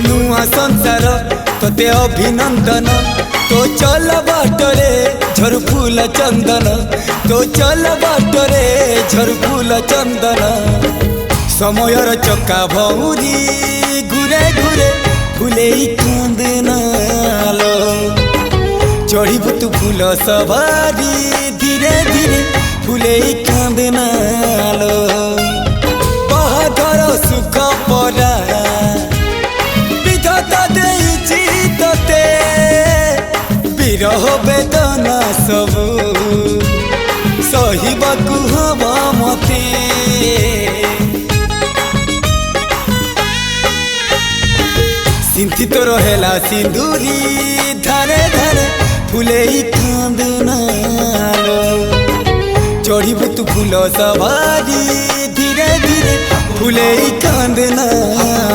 नुआ संसार तोते अभिनंदन तो चल बाटरे झर फूल चंदन तो चल बाटरे झर फूल चंदन समयर चक्का भौरी घुरे घुरे फुले कांदनालो चढ़ीबु तू फूल सवारी धीरे धीरे फुले कांदनालो बाहादर सुख परा विरह वेदना सबू सहिबाकु हवा मते सिंथी तो रहेला सिंदूरी धारे धारे फुले कांदनालो चढ़ीबु तू फूल सवारी धीरे धीरे फुले कांदनालो।